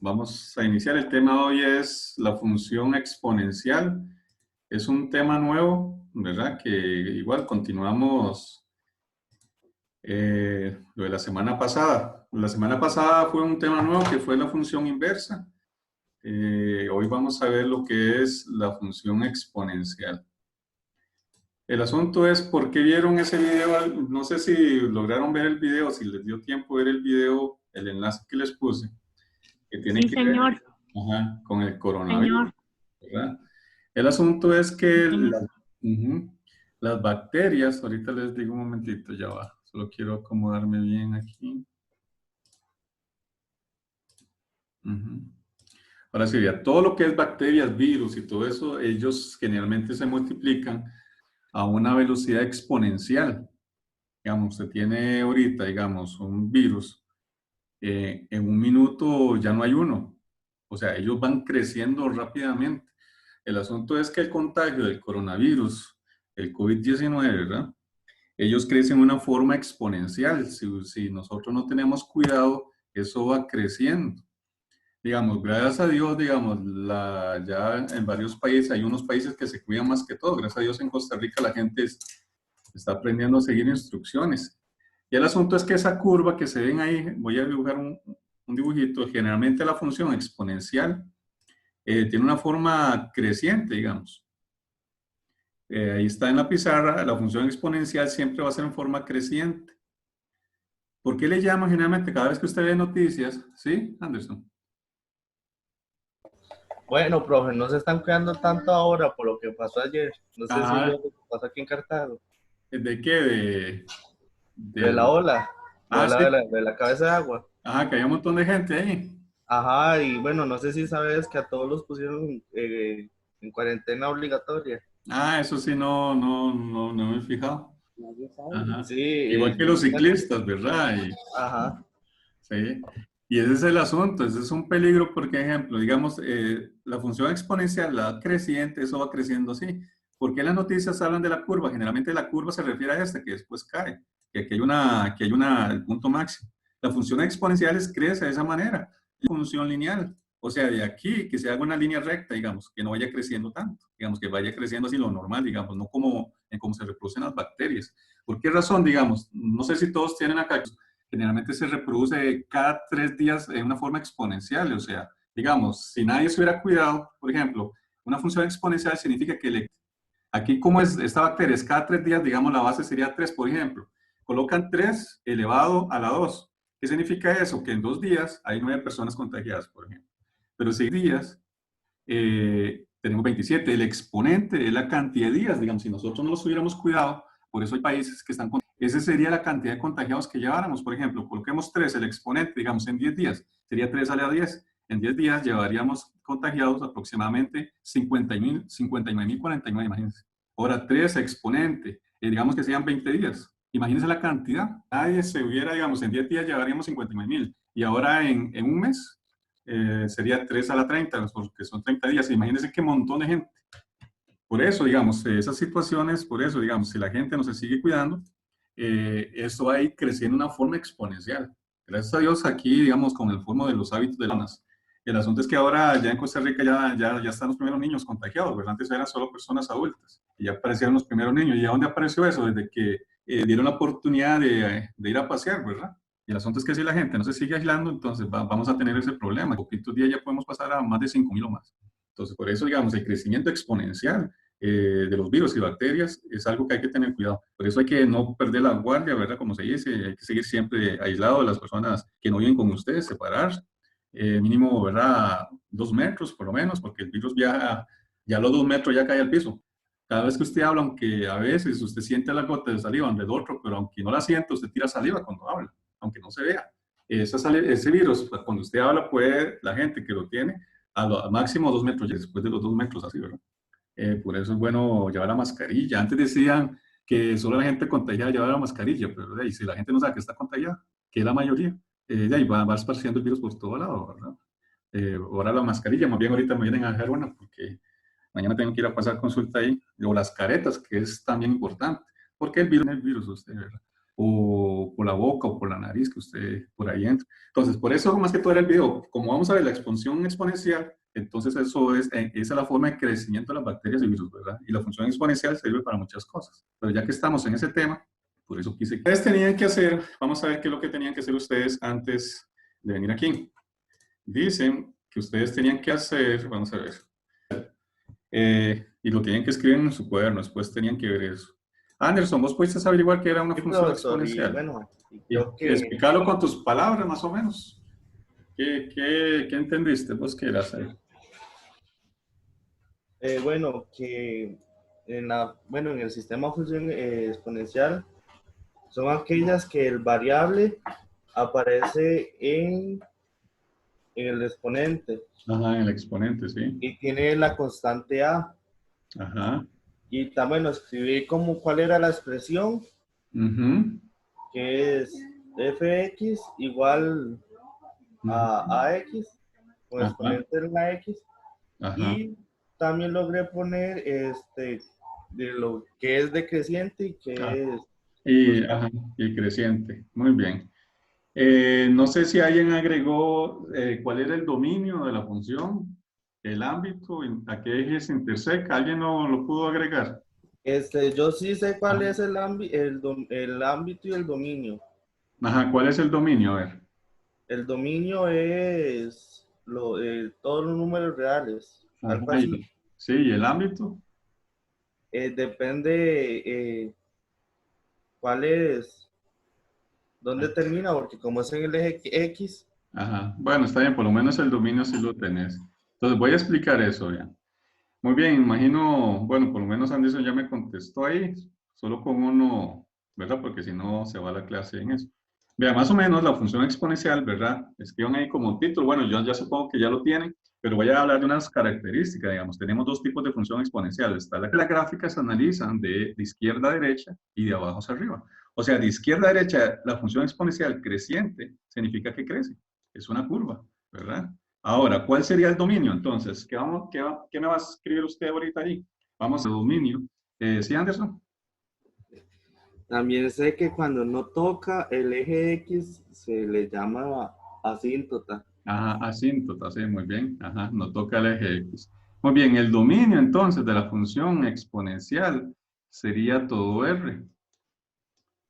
Vamos a iniciar. El tema de hoy es la función exponencial. Es un tema nuevo, ¿verdad? Que igual continuamos lo de la semana pasada. La semana pasada fue un tema nuevo que fue la función inversa. Hoy vamos a ver lo que es la función exponencial. El asunto es, ¿por qué vieron ese video? No sé si lograron ver el video, si les dio tiempo ver el video, el enlace que les puse, que tiene Sí, que ver, señor. con el coronavirus, Señor. ¿verdad? El asunto es Sí, que señor. las bacterias, ahorita les digo un momentito, ya va, solo quiero acomodarme bien aquí. Ujú. Ahora sí, ya, todo lo que es bacterias, virus y todo eso, ellos generalmente se multiplican a una velocidad exponencial. Digamos, se tiene ahorita, digamos, un virus, en un minuto ya no hay uno. O sea, ellos van creciendo rápidamente. El asunto es que el contagio del coronavirus, el COVID-19, ¿verdad? Ellos crecen de una forma exponencial. Si nosotros no tenemos cuidado, eso va creciendo. Digamos, gracias a Dios, digamos, ya en varios países, hay unos países que se cuidan más que todo. Gracias a Dios en Costa Rica la gente está aprendiendo a seguir instrucciones. Y el asunto es que esa curva que se ven ahí, voy a dibujar un dibujito, generalmente la función exponencial tiene una forma creciente, digamos. Ahí está en la pizarra, la función exponencial siempre va a ser en forma creciente. ¿Por qué le llaman generalmente cada vez que usted ve noticias? ¿Sí, Anderson? Bueno, profe, no se están cuidando tanto ahora por lo que pasó ayer. No sé si vio Ajá. lo que pasó aquí en Cartago. ¿De qué? De la ola, Sí. de la cabeza de agua. Ajá, que hay un montón de gente ahí. Ajá, y bueno, no sé si sabes que a todos los pusieron en cuarentena obligatoria. Eso sí, no me he fijado. Ajá. Sí, Igual que los ciclistas, ¿verdad? ajá. Sí. Y ese es el asunto, ese es un peligro porque, ejemplo, digamos, la función exponencial, la creciente, eso va creciendo así. ¿Por qué las noticias hablan de la curva? Generalmente la curva se refiere a esta, que después cae, que aquí el punto máximo. La función exponencial crece de esa manera, la función lineal. O sea, de aquí que se haga una línea recta, digamos, que no vaya creciendo tanto, digamos, que vaya creciendo así lo normal, digamos, no como en cómo se reproducen las bacterias. ¿Por qué razón, digamos? No sé si todos tienen acá, generalmente se reproduce cada 3 días en una forma exponencial. O sea, digamos, si nadie se hubiera cuidado, por ejemplo, una función exponencial significa que aquí como es esta bacteria, es cada 3 días, digamos, la base sería 3, por ejemplo. Colocan 3 elevado a la 2. ¿Qué significa eso? Que en 2 días hay 9 personas contagiadas, por ejemplo. Pero 6 días tenemos 27. El exponente es la cantidad de días, digamos, si nosotros no los hubiéramos cuidado, por eso hay países que están con... Esa sería la cantidad de contagiados que lleváramos. Por ejemplo, coloquemos 3, el exponente, digamos, en 10 días, sería 3 a la 10. En 10 días llevaríamos contagiados aproximadamente 59.049, imagínense. Ahora, 3 exponente, digamos que sean 20 días. Imagínense la cantidad. Nadie se hubiera, digamos, en 10 días llevaríamos 59.000. Y ahora en un mes sería 3 a la 30, porque son 30 días. Imagínense qué montón de gente. Por eso, digamos, esas situaciones, por eso, digamos, si la gente no se sigue cuidando, esto va a ir creciendo de una forma exponencial. Gracias a Dios, aquí, digamos, con el formo de los hábitos de las personas. El asunto es que ahora ya en Costa Rica ya están los primeros niños contagiados, ¿verdad? Antes eran solo personas adultas y ya aparecieron los primeros niños. ¿Y a dónde apareció eso? Desde que dieron la oportunidad de ir a pasear, ¿verdad? Y el asunto es que si la gente no se sigue aislando, entonces vamos a tener ese problema. En poquitos días ya podemos pasar a más de 5.000 o más. Entonces, por eso, digamos, el crecimiento exponencial de los virus y bacterias es algo que hay que tener cuidado. Por eso hay que no perder la guardia, ¿verdad? Como se dice, hay que seguir siempre aislado de las personas que no viven con ustedes, separar, mínimo, ¿verdad? 2 metros por lo menos, porque el virus ya a los 2 metros ya cae al piso. Cada vez que usted habla, aunque a veces usted siente la gota de saliva en el otro, pero aunque no la sienta, usted tira saliva cuando habla, aunque no se vea. Ese virus, cuando usted habla, la gente que lo tiene, a máximo 2 metros, y después de los 2 metros, así, ¿verdad? Por eso es bueno llevar la mascarilla. Antes decían que solo la gente contagiada llevaba la mascarilla, pero si la gente no sabe que está contagiada, que es la mayoría, de ahí va esparciendo el virus por todo lado, ¿verdad? Ahora la mascarilla, más bien ahorita me vienen a dejar una porque mañana tengo que ir a pasar consulta ahí, o las caretas, que es también importante, porque el virus es el virus, usted, ¿verdad? o por la boca o por la nariz que usted por ahí entra. Entonces, por eso más que todo era el video. Como vamos a ver la expansión exponencial, entonces eso es, esa es la forma de crecimiento de las bacterias y virus, ¿verdad? Y la función exponencial sirve para muchas cosas. Pero ya que estamos en ese tema, por eso quise. Ustedes tenían que hacer, vamos a ver qué es lo que tenían que hacer ustedes antes de venir aquí. Dicen que ustedes tenían que hacer, vamos a ver, y lo tienen que escribir en su cuaderno, después tenían que ver eso. Anderson, vos pudiste averiguar que era una Sí, función profesor, y exponencial bueno, y y creo que, explicarlo con tus palabras más o menos. ¿Qué entendiste vos que era hacer? bueno, que en el sistema de función exponencial son aquellas que el variable aparece en el exponente Ajá, el exponente, sí. y tiene la constante a. Ajá. Y también escribí como cuál era la expresión, Ujú, que es fx igual a ujú, ax, con ajá, exponente en la x. ajá. Y también logré poner de lo que es decreciente y Ah, que es ajá, y creciente. Muy bien. No sé si alguien agregó cuál era el dominio de la función, el ámbito, a qué eje se interseca. ¿Alguien lo pudo agregar? yo sí sé cuál Ajá. es el ámbito y el dominio. Ajá, ¿cuál es el dominio? A ver. El dominio es todos los números reales, Ajá, algo así. sí, ¿y el ámbito? Depende cuál es, dónde termina, porque como es en el eje X, Ajá, bueno, está bien, por lo menos el dominio sí lo tenés. Entonces voy a explicar eso ya. Muy bien, imagino, bueno, por lo menos Anderson ya me contestó ahí, solo con uno, ¿verdad? Porque si no se va la clase en eso. Vea, más o menos la función exponencial, ¿verdad? Escriban ahí como título, bueno, yo ya supongo que ya lo tienen, pero voy a hablar de unas características, digamos, tenemos dos tipos de función exponencial, está las gráficas se analizan de izquierda a derecha y de abajo hacia arriba. O sea, de izquierda a derecha, la función exponencial creciente significa que crece, es una curva, ¿verdad? Ahora, ¿cuál sería el dominio? Entonces, ¿qué me va a escribir usted ahorita ahí? Vamos al dominio. ¿Sí, Anderson? también sé que cuando no toca el eje X se le llama asíntota. Ajá, asíntota, sí, muy bien. Ajá, no toca el eje X. Muy bien, el dominio entonces de la función exponencial sería todo R.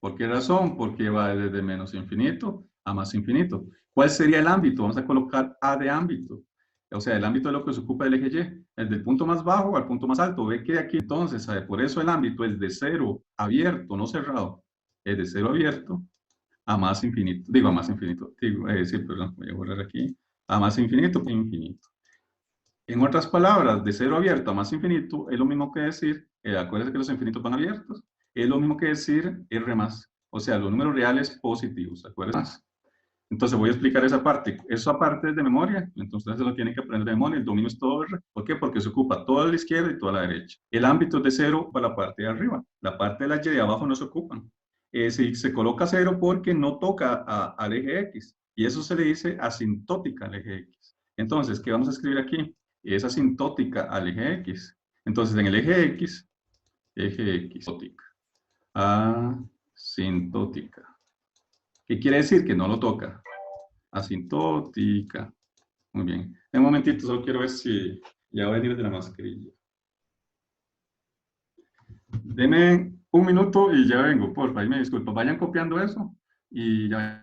¿Por qué razón? Porque va desde menos infinito a más infinito. ¿Cuál sería el ámbito? Vamos a colocar A de ámbito. O sea, el ámbito es lo que se ocupa del eje Y, el del punto más bajo al punto más alto. Ve que aquí entonces, ¿sabe? Por eso el ámbito es de cero abierto, no cerrado. Es de cero abierto a más infinito. Digo, a más infinito. Digo, sí, perdón, voy a borrar aquí. A más infinito, infinito. En otras palabras, de cero abierto a más infinito es lo mismo que decir, acuérdense que los infinitos van abiertos, es lo mismo que decir R más, o sea, los números reales positivos, acuérdense. Entonces voy a explicar esa parte. Esa parte es de memoria, entonces se lo tienen que aprender de memoria. El dominio es todo R. ¿Por qué? Porque se ocupa toda la izquierda y toda la derecha. El ámbito es de cero para la parte de arriba. La parte de la Y de abajo no se ocupan. Si se coloca cero porque no toca al eje X. Y eso se le dice asintótica al eje X. Entonces, ¿qué vamos a escribir aquí? Es asintótica al eje X. Entonces, en el eje X, asintótica. ¿Qué quiere decir? Que no lo toca. Asintótica. Muy bien. En un momentito, solo quiero ver si ya va a venir de la mascarilla. Deme un minuto y ya vengo, porfa, ahí me disculpo. Vayan copiando eso y ya.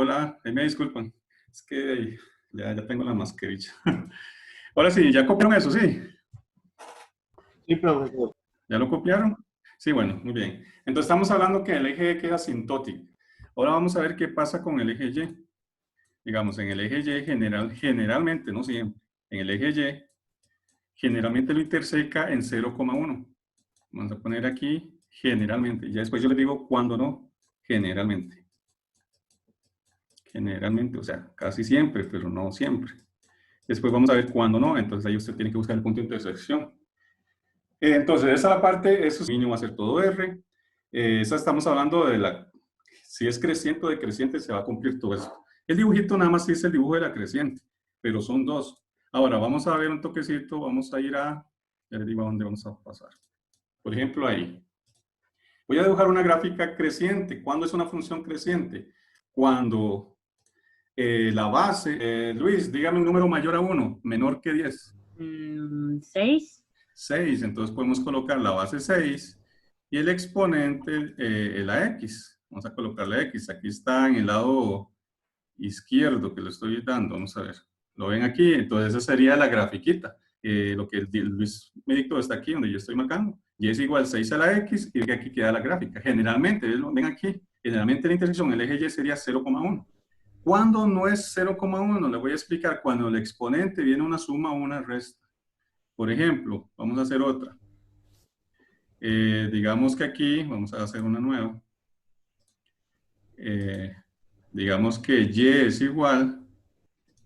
Hola, ahí me disculpan. Es que ya tengo la mascarilla. Ahora sí, ¿ya copiaron eso? Sí. Sí, profesor. ¿Ya lo copiaron? Sí, bueno, muy bien. Entonces estamos hablando que el eje Y queda asintótico. Ahora vamos a ver qué pasa con el eje Y. Digamos, en el eje Y generalmente, no siempre, en el eje Y generalmente lo interseca en 0,1. Vamos a poner aquí generalmente. Ya después yo les digo cuándo no, generalmente. Generalmente, o sea, casi siempre, pero no siempre. Después vamos a ver cuándo no, entonces ahí usted tiene que buscar el punto de intersección. Entonces, esa parte, eso mínimo va a ser todo R. Esa estamos hablando de la, si es creciente o decreciente, se va a cumplir todo eso. El dibujito nada más es el dibujo de la creciente, pero son dos. Ahora, vamos a ver un toquecito, vamos a ir a, ya les digo a dónde vamos a pasar. Por ejemplo, ahí. Voy a dibujar una gráfica creciente. ¿Cuándo es una función creciente? Cuando la base, Luis, dígame un número mayor a 1, menor que 10. 6. 6, entonces podemos colocar la base 6 y el exponente, la x. Vamos a colocar la x. Aquí está en el lado izquierdo que le estoy dando. Vamos a ver. ¿Lo ven aquí? Entonces esa sería la grafiquita. Lo que Luis me dictó está aquí donde yo estoy marcando. Y es igual 6 a la x y aquí queda la gráfica. Generalmente, ven aquí, generalmente la intersección, el eje y sería 0,1. ¿Cuándo no es 0,1? Le voy a explicar. Cuando el exponente viene una suma o una resta. Por ejemplo, vamos a hacer otra. Digamos que aquí, vamos a hacer una nueva. Digamos que y es igual,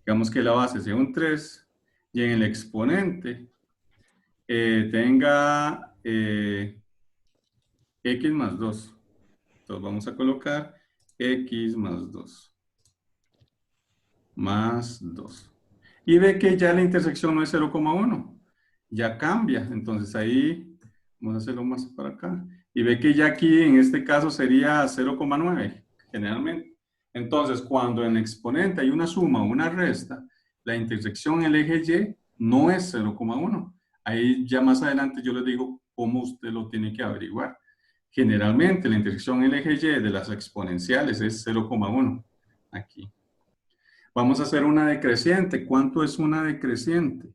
digamos que la base sea un 3 y en el exponente tenga x más 2. Entonces vamos a colocar x más 2. Más 2. Y ve que ya la intersección no es 0,1. Ya cambia. Entonces ahí, vamos a hacerlo más para acá. Y ve que ya aquí en este caso sería 0,9 generalmente. Entonces cuando en exponente hay una suma o una resta, la intersección en el eje Y no es 0,1. Ahí ya más adelante yo les digo cómo usted lo tiene que averiguar. Generalmente la intersección en el eje Y de las exponenciales es 0,1. Aquí. Vamos a hacer una decreciente. ¿Cuánto es una decreciente?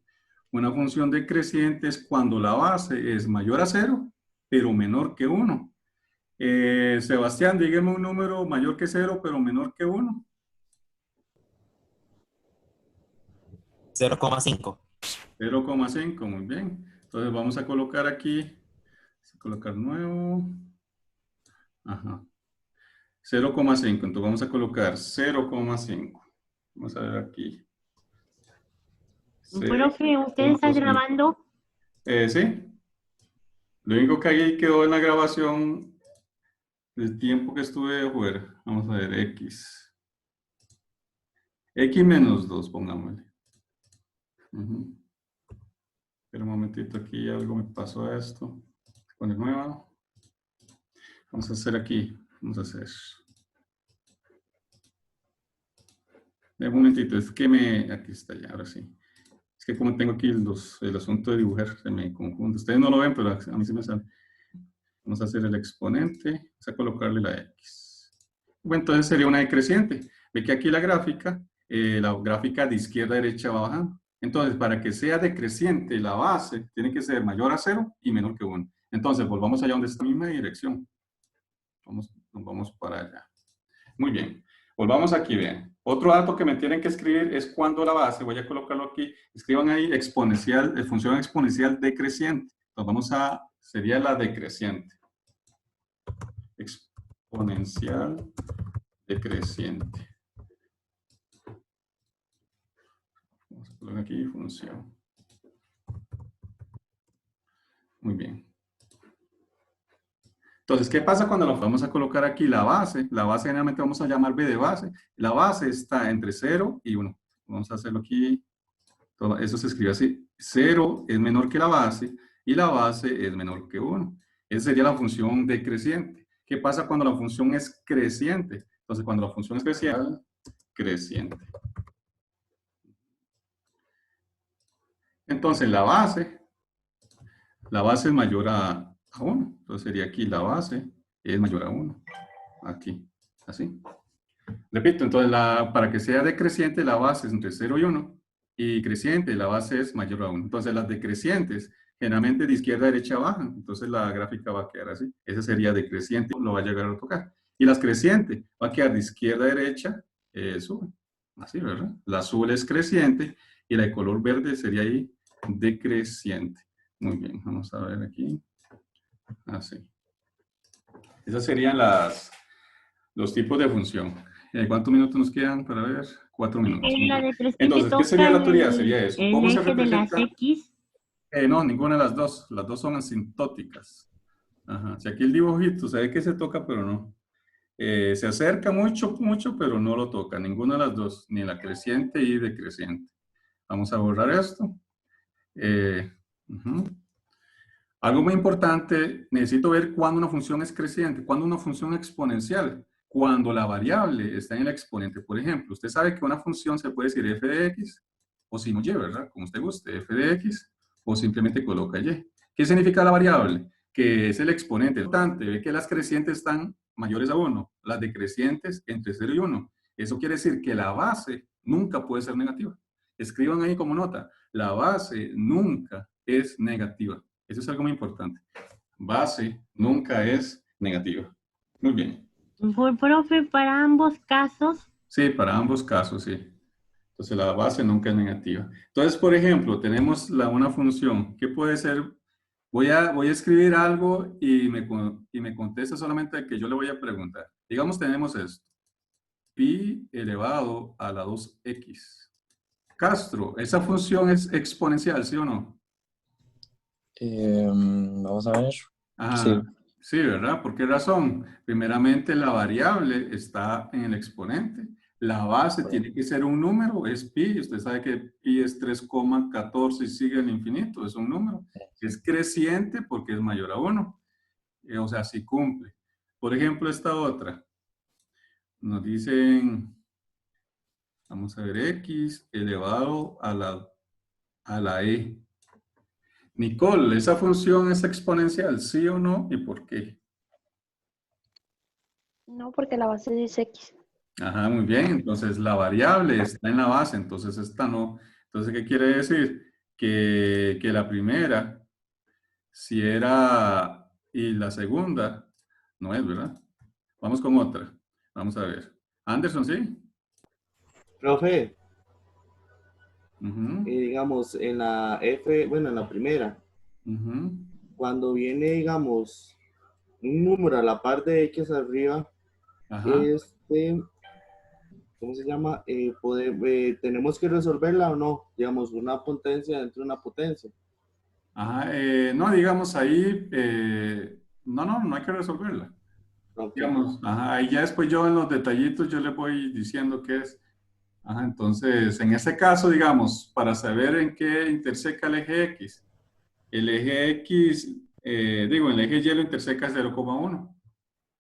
Una función decreciente es cuando la base es mayor a 0, pero menor que 1. Sebastián, dígame un número mayor que 0, pero menor que 1. 0,5. 0,5, muy bien. Entonces vamos a colocar aquí, vamos a colocar nuevo. Ajá. 0,5, entonces vamos a colocar 0,5. Vamos a ver aquí. Profe, ¿usted está 0,5. grabando? Sí. Lo único que ahí quedó en la grabación del tiempo que estuve afuera. Vamos a ver, X. X menos 2, pongámosle. Espera un momentito, aquí algo me pasó a esto. Pone nueva. Vamos a hacer aquí. Vamos a hacer. Un momentito, es que aquí está ya, ahora sí. Es que como tengo aquí el asunto de dibujar, se me confunde. Ustedes no lo ven, pero a mí sí me sale. Vamos a hacer el exponente, vamos a colocarle la X. Bueno, entonces sería una decreciente. Ve que aquí la gráfica de izquierda a derecha va bajando. Entonces, para que sea decreciente, la base tiene que ser mayor a 0 y menor que 1. Entonces, volvamos allá donde está la misma dirección. Nos vamos para allá. Muy bien. Volvamos aquí, vean. Otro dato que me tienen que escribir es cuando la base, voy a colocarlo aquí, escriban ahí exponencial, función exponencial decreciente. Entonces vamos a, sería la decreciente. Exponencial decreciente. Vamos a colocar aquí función. Muy bien. Entonces, ¿qué pasa cuando lo vamos a colocar aquí la base? La base generalmente vamos a llamar B de base. La base está entre 0 y 1. Vamos a hacerlo aquí. Todo eso se escribe así. 0 es menor que la base y la base es menor que 1. Esa sería la función decreciente. ¿Qué pasa cuando la función es creciente? Entonces, cuando la función es creciente. Entonces, la base es mayor a 1. Entonces, sería aquí la base es mayor a 1. Aquí, así. Repito, entonces para que sea decreciente la base es entre 0 y 1 y creciente la base es mayor a 1. Entonces las decrecientes generalmente de izquierda a derecha bajan, entonces la gráfica va a quedar así. Ese sería decreciente, lo va a llegar a tocar. Y las crecientes va a quedar de izquierda a derecha, sube. Así, ¿verdad? La azul es creciente y la de color verde sería ahí decreciente. Muy bien, vamos a ver aquí. Así. Esas serían los tipos de función. ¿Cuántos minutos nos quedan para ver? 4 minutos. En la decreciente Entonces, ¿qué sería la teoría? toca Sería eso. el ¿Cómo se eje de las representa? X. No, ninguna de las dos. Las dos son asintóticas. Ajá. Si aquí el dibujito se ve que se toca, pero no. Se acerca mucho, mucho, pero no lo toca. Ninguna de las dos. Ni la creciente y decreciente. Vamos a borrar esto. Ujú. Algo muy importante, necesito ver cuándo una función es creciente, cuándo una función exponencial, cuando la variable está en el exponente. Por ejemplo, usted sabe que una función se puede decir f de x o sino y, ¿verdad? Como usted guste, f de x o simplemente coloca y. ¿Qué significa la variable? Que es el exponente. Importante, ve que las crecientes están mayores a 1, las decrecientes entre 0 y 1. Eso quiere decir que la base nunca puede ser negativa. Escriban ahí como nota, la base nunca es negativa. Eso es algo muy importante. Base nunca es negativa. Muy bien. Profe, para ambos casos. Sí, para ambos casos, sí. Entonces la base nunca es negativa. Entonces, por ejemplo, tenemos una función. ¿Qué puede ser? Voy a escribir algo y me contesta solamente el que yo le voy a preguntar. Digamos, tenemos esto. Pi elevado a la 2x. Castro, ¿esa función es exponencial, sí o no? Vamos a ver. Ajá, Sí. sí, ¿verdad? ¿Por qué razón? Primeramente, la variable está en el exponente. La base tiene que ser un número, es pi. Usted sabe que pi es 3,14 y sigue al infinito, es un número. Es creciente porque es mayor a 1. O sea, sí cumple. Por ejemplo, esta otra. Nos dicen, vamos a ver, x elevado a la e. Nicole, ¿esa función es exponencial, sí o no? ¿Y por qué? No, porque la base dice X. Ajá, muy bien. Entonces, la variable está en la base, entonces esta no. Entonces, ¿qué quiere decir? Que la primera, si era, y la segunda, no es, ¿verdad? Vamos con otra. Vamos a ver. Anderson, ¿sí? Profe, Ujú, digamos, en la F, bueno, en la primera, ujú. cuando viene, digamos, un número a la par de X arriba, Ajá. ¿cómo se llama? ¿Tenemos que resolverla o no? Digamos, una potencia dentro de una potencia. Ajá. No, digamos ahí, no hay que resolverla. Ok. Digamos, ajá, ahí ya después yo en los detallitos yo le voy diciendo qué es. Ajá, entonces, en ese caso, digamos, para saber en qué interseca el eje X, el eje Y lo interseca 0,1.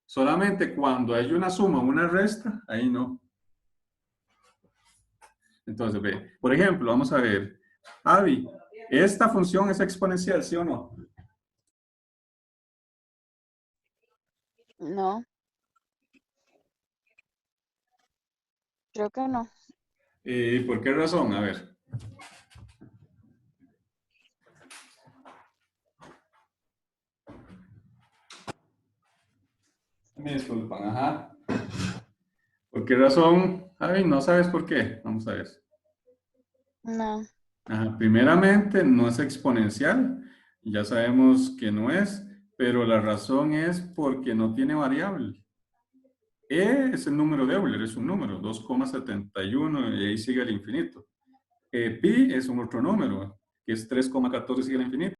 Solamente cuando hay una suma o una resta, ahí no. Entonces, ve, por ejemplo, vamos a ver, Avi, ¿esta función es exponencial, sí o no? No, creo que no. ¿Por qué razón? A ver. Me disculpan, ajá. ¿Por qué razón? Avi, ¿no sabes por qué? Vamos a ver. No. Ajá, primeramente, no es exponencial, ya sabemos que no es, pero la razón es porque no tiene variable. E es el número de Euler, es un número, 2,71 y ahí sigue el infinito. Pi es un otro número, que es 3,14 y sigue el infinito.